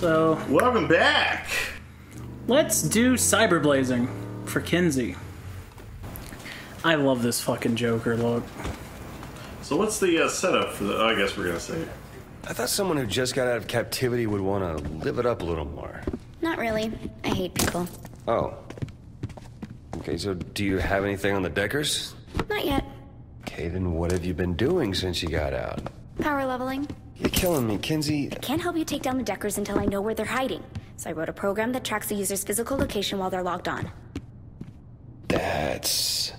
So, welcome back. Let's do cyberblazing for Kinsey. I love this fucking Joker look. So what's the setup for the... Oh, I guess we're gonna say it. I thought someone who just got out of captivity would want to live it up a little more. Not really. I hate people. Oh. Okay, so do you have anything on the Deckers? Not yet. Okay, then what have you been doing since you got out? Power leveling. You're killing me, Kinsey. I can't help you take down the Deckers until I know where they're hiding. So I wrote a program that tracks the user's physical location while they're logged on. That's...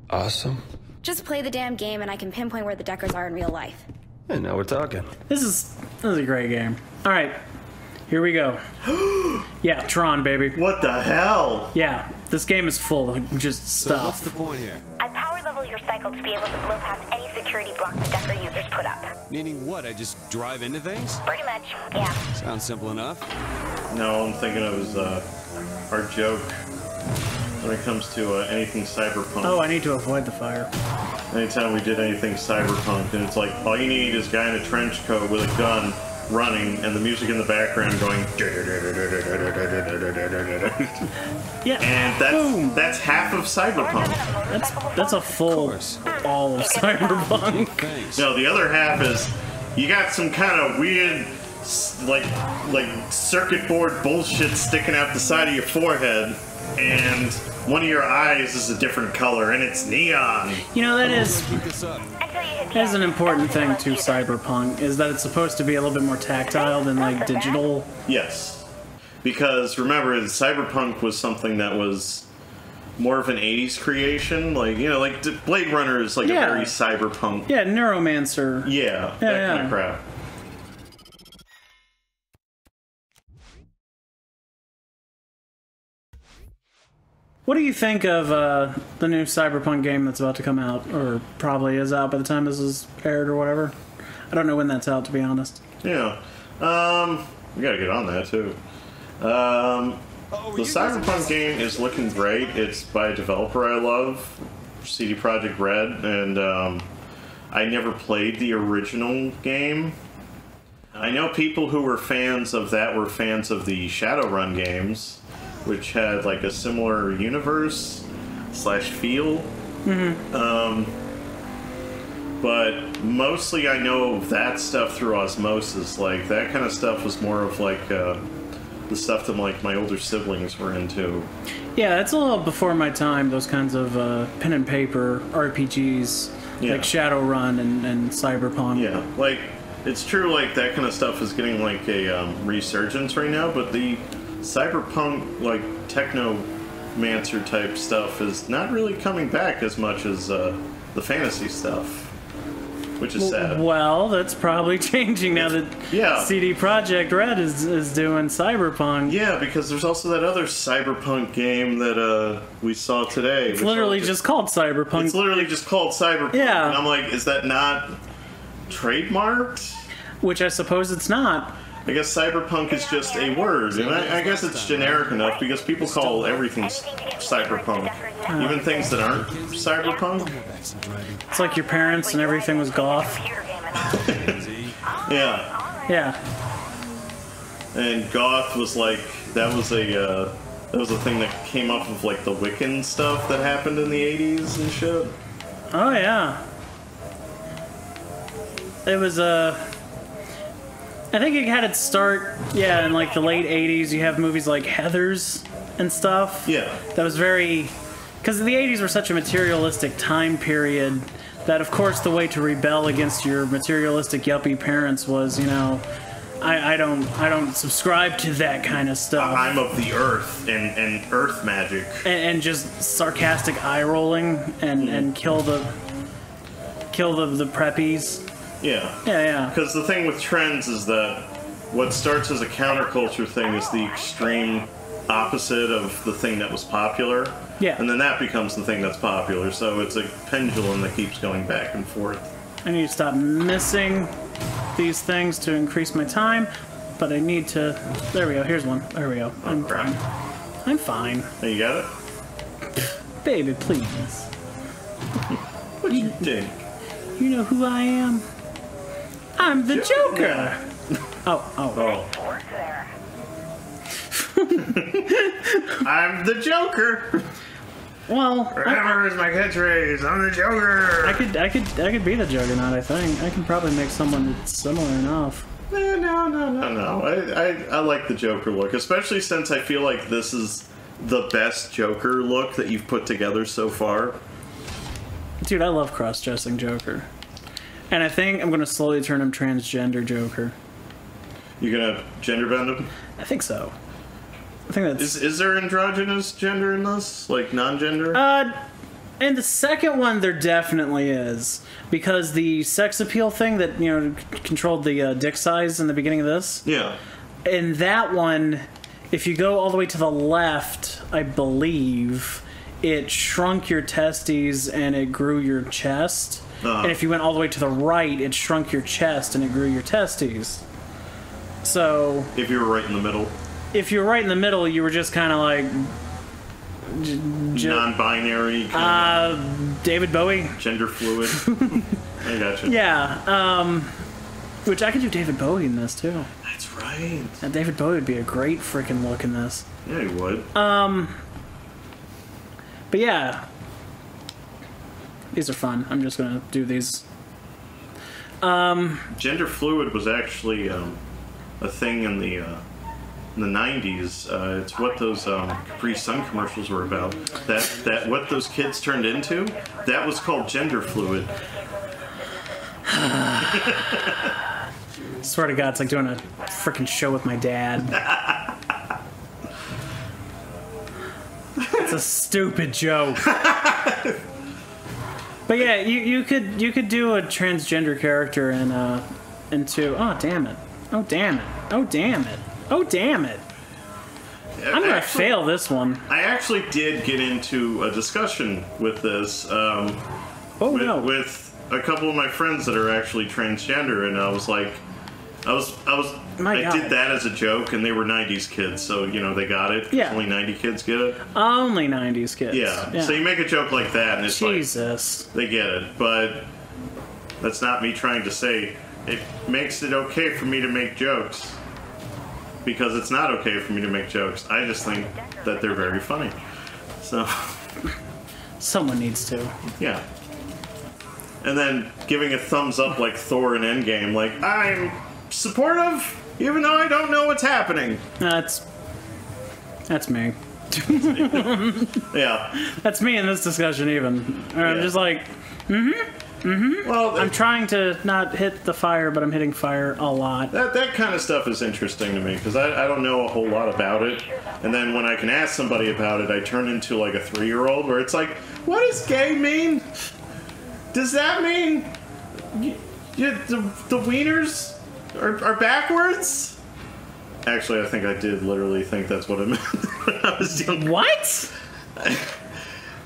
awesome. Just play the damn game and I can pinpoint where the Deckers are in real life. And now we're talking. This is a great game. Alright, here we go. Yeah, Tron, baby. What the hell? Yeah, this game is full of just stuff. So what's the point here? I power level your cycle to be able to blow past any security block the Decker users put up. Meaning what? I just drive into things? Pretty much, yeah. Sounds simple enough. No, I'm thinking it was our joke when it comes to anything cyberpunk. Oh, I need to avoid the fire. Anytime we did anything cyberpunk, and it's like, all you need is a guy in a trench coat with a gun running, and the music in the background going... Yeah, and that's half of cyberpunk. That's a full all of cyberpunk. Thanks. No, the other half is, you got some kind of weird, like circuit board bullshit sticking out the side of your forehead, and one of your eyes is a different color, and it's neon. You know, that is Keep this up. an important thing to cyberpunk, is that it's supposed to be a little bit more tactile than like digital. Yes, because remember, cyberpunk was something that was more of an 80s creation, like, you know, like Blade Runner is like Yeah. a very cyberpunk. Yeah, Neuromancer. Yeah, that kind of crap. What do you think of the new cyberpunk game that's about to come out, or probably is out by the time this is aired or whatever? I don't know when that's out, to be honest. Yeah, we gotta get on that too. The cyberpunk game is looking great. It's by a developer I love, CD Projekt Red, and I never played the original game. I know people who were fans of that were fans of the Shadowrun games, which had like a similar universe / feel. But mostly I know that stuff through osmosis. Like, that kind of stuff was more of like the stuff that like my older siblings were into. Yeah, it's a little before my time, those kinds of pen and paper RPGs, like Shadowrun and Cyberpunk. Yeah, like, it's true, like, that kind of stuff is getting like a resurgence right now, but the cyberpunk, like, technomancer type stuff is not really coming back as much as the fantasy stuff, which is sad. Well, that's probably changing now that CD Projekt Red is doing cyberpunk. Yeah, because there's also that other cyberpunk game that we saw today. It's literally just called cyberpunk. It's literally just called cyberpunk. Yeah. And I'm like, is that not trademarked? Which I suppose it's not. I guess cyberpunk is just a word, and I guess it's generic enough because people call everything cyberpunk, even things that aren't cyberpunk. It's like your parents and everything was goth. Yeah. Yeah. And goth was like, that was a thing that came off of like the Wiccan stuff that happened in the 80s and shit. Oh yeah. It was I think it had its start, in like the late 80s. You have movies like Heathers and stuff. Yeah. That was very... Because the 80s were such a materialistic time period that, of course, the way to rebel against your materialistic yuppie parents was, you know, I don't subscribe to that kind of stuff. I'm of the earth and earth magic. And just sarcastic eye rolling and kill the preppies. Yeah. Yeah. Because the thing with trends is that what starts as a counterculture thing is the extreme opposite of the thing that was popular. Yeah. And then that becomes the thing that's popular. So it's a pendulum that keeps going back and forth. I need to stop missing these things to increase my time, but I need to... There we go. Here's one. There we go. I'm fine. I'm fine. Hey, you got it? Baby, please. What do you think? You know who I am? I'm the Joker! Oh. I'm the Joker. Well, Forever is my catchphrase. I'm the Joker. I could be the Juggernaut. I think I can probably make someone that's similar enough. No. I like the Joker look, especially since I feel like this is the best Joker look that you've put together so far. Dude, I love cross-dressing Joker. And I think I'm going to slowly turn him transgender Joker. You're going to gender bend him? I think so. I think that's... Is there androgynous gender in this? Like, non-gender? In the second one, there definitely is. Because the sex appeal thing that, you know, controlled the dick size in the beginning of this... Yeah. In that one, if you go all the way to the left, I believe, it shrunk your testes and it grew your chest. And if you went all the way to the right, it shrunk your chest and it grew your testes. So... If you were right in the middle. If you were right in the middle, you were just kind of like... non-binary. David Bowie. Gender fluid. I gotcha. Yeah. Which I could do David Bowie in this too. That's right. And David Bowie would be a great freaking look in this. Yeah, he would. But yeah. These are fun. I'm just gonna do these. Gender fluid was actually a thing in the 90s. It's what those Capri Sun commercials were about. That what those kids turned into, that was called gender fluid. Swear to God, it's like doing a freaking show with my dad. It's a stupid joke. But yeah, you could do a transgender character into oh damn it. Oh damn it. Oh damn it. Oh damn it. I'm gonna fail this one. I actually did get into a discussion with this with a couple of my friends that are actually transgender, and I was like, I did that as a joke, and they were 90s kids, so, you know, they got it. Yeah. Only 90 kids get it. Only 90s kids. Yeah. So you make a joke like that, and it's Jesus. like, they get it. But that's not me trying to say it makes it okay for me to make jokes. Because it's not okay for me to make jokes. I just think that they're very funny. So. Someone needs to. Yeah. And then giving a thumbs up like Thor in Endgame, like, I'm supportive, even though I don't know what's happening. That's me. Yeah. That's me in this discussion even. I'm just like, Well, I'm trying to not hit the fire, but I'm hitting fire a lot. that kind of stuff is interesting to me, because I don't know a whole lot about it. And then when I can ask somebody about it, I turn into like a 3-year-old, where it's like, what does gay mean? Does that mean the wieners are backwards? Actually, I think I did literally think that's what it meant when I was young. What?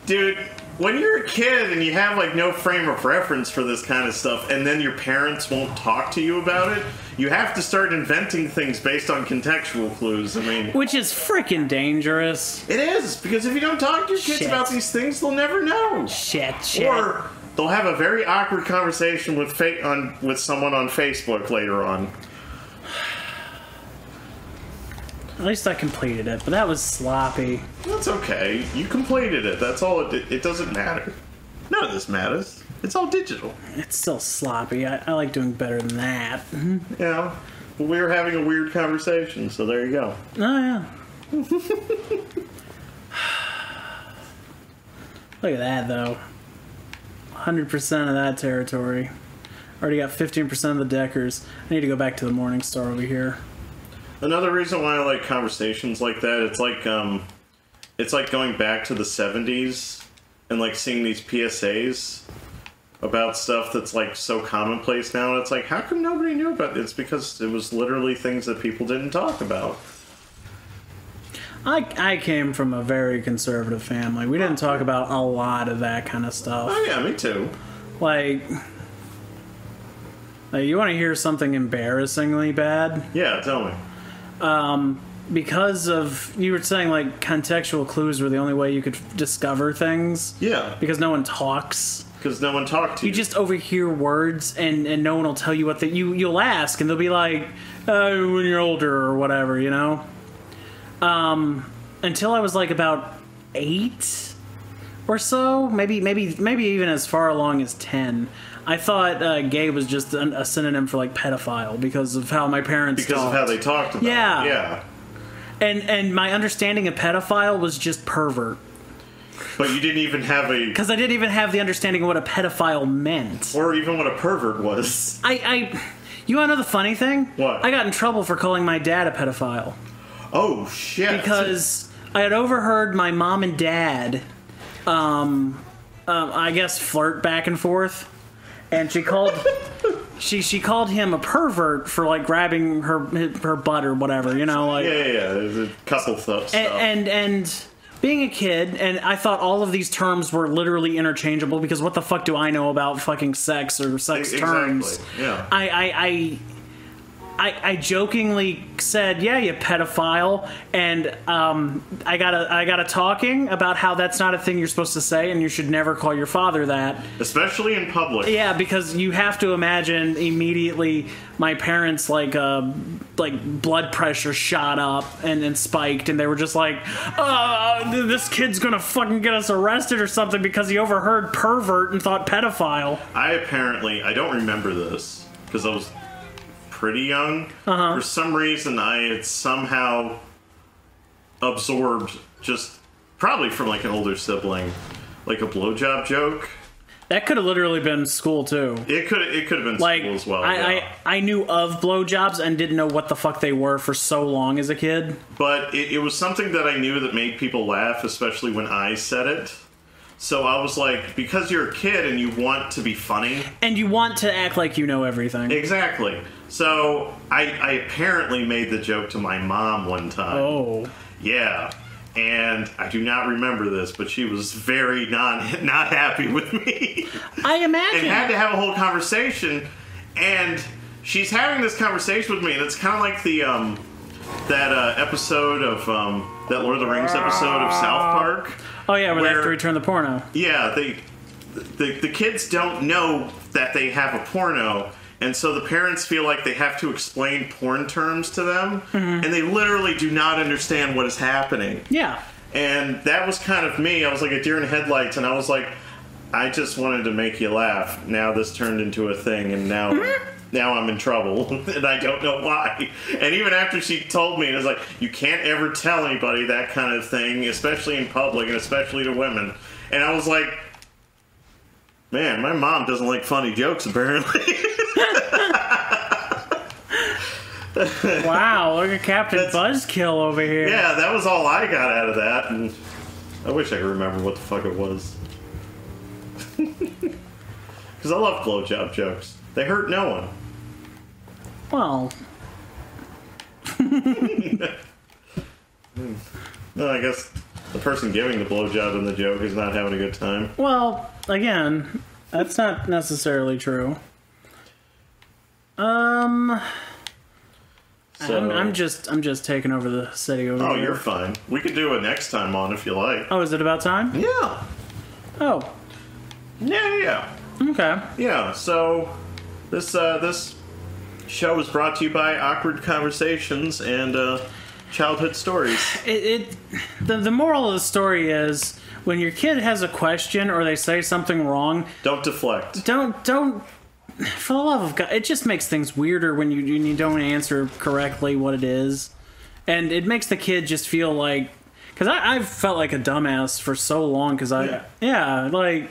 Dude, when you're a kid and you have like no frame of reference for this kind of stuff, and then your parents won't talk to you about it, you have to start inventing things based on contextual clues. I mean, Which is freaking dangerous. it is, because if you don't talk to your kids Shit. about these things, they'll never know. Shit. Or they'll have a very awkward conversation with someone on Facebook later on. At least I completed it, but that was sloppy. That's okay. You completed it. That's all. It doesn't matter. None of this matters. It's all digital. It's still sloppy. I like doing better than that. Yeah. But we were having a weird conversation, so there you go. Oh, yeah. Look at that, though. 100% of that territory. Already got 15% of the Deckers. I need to go back to the Morning Star over here. Another reason why I like conversations like that, it's like going back to the 70s and like seeing these PSAs about stuff that's like so commonplace now. And it's like, how come nobody knew about it? It's because it was literally things that people didn't talk about. I came from a very conservative family. We didn't talk about a lot of that kind of stuff. Oh yeah, me too. Like you want to hear something embarrassingly bad? Yeah, tell me. Because of, you were saying like contextual clues were the only way you could discover things. Yeah. Because no one talks. Because no one talked to you. You just overhear words and no one will tell you what you'll ask and they'll be like, when you're older or whatever, you know? until I was like about 8 or so, maybe even as far along as 10. I thought gay was just a synonym for like pedophile because of how my parents Because talked. of how they talked about Yeah. it. Yeah. And my understanding of pedophile was just pervert. But you didn't even have a... Because I didn't even have the understanding of what a pedophile meant. Or even what a pervert was. You want to know the funny thing? What? I got in trouble for calling my dad a pedophile. Oh, shit. Because I had overheard my mom and dad, I guess, flirt back and forth. And she called... She called him a pervert for like grabbing her butt or whatever, you know, like Yeah. There's a couple stuff. and being a kid, and I thought all of these terms were literally interchangeable because what the fuck do I know about fucking sex or sex terms? Yeah. I jokingly said, "Yeah, you pedophile," and I got a talking about how that's not a thing you're supposed to say, and you should never call your father that, Especially in public. Yeah, because you have to imagine immediately my parents like blood pressure shot up and spiked, and they were just like, "This kid's gonna fucking get us arrested or something because he overheard pervert and thought pedophile." I don't remember this because I was pretty young. For some reason, I had somehow absorbed, just probably from like an older sibling, like a blowjob joke. That could have literally been school too. It could have been Like school as well. I knew of blowjobs and didn't know what the fuck they were for so long as a kid. But it was something that I knew that made people laugh, especially when I said it. So I was like, because you're a kid and you want to be funny. And you want to act like you know everything. Exactly. So I apparently made the joke to my mom one time. Oh. Yeah. And I do not remember this, but she was very not happy with me. I imagine. And had to have a whole conversation. And she's having this conversation with me, and it's kind of like the that episode of that Lord of the Rings episode of South Park. Oh yeah, where they have to return the porno. Yeah, the kids don't know that they have a porno, and so the parents feel like they have to explain porn terms to them, and they literally do not understand what is happening. Yeah. And that was kind of me. I was like a deer in headlights, and I was like, I just wanted to make you laugh. Now this turned into a thing, and now I'm in trouble, and I don't know why. And even after she told me, it was like, you can't ever tell anybody that kind of thing, especially in public, and especially to women. And I was like, man, my mom doesn't like funny jokes, apparently. Wow, look at Captain Buzzkill over here. Yeah, that was all I got out of that, and I wish I could remember what the fuck it was. Because I love blowjob jokes. They hurt no one. Well. No, I guess the person giving the blowjob in the joke is not having a good time. Well, again, that's not necessarily true. So, I'm just taking over the city over oh, here. you're fine. We could do it next time on if you like. Oh, is it about time? Yeah. Oh, Yeah. okay. Yeah, so this show is brought to you by Awkward Conversations and Childhood Stories. The moral of the story is when your kid has a question or they say something wrong, Don't deflect. don't. For the love of God, it just makes things weirder when you don't answer correctly what it is, and it makes the kid just feel like. Because I've felt like a dumbass for so long. Because like.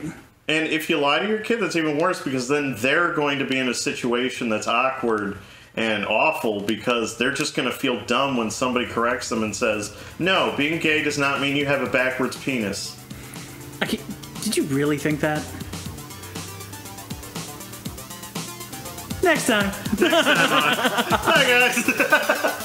And if you lie to your kid, that's even worse because then they're going to be in a situation that's awkward and awful because they're just going to feel dumb when somebody corrects them and says, no, being gay does not mean you have a backwards penis. Did you really think that? Next time. Bye, guys.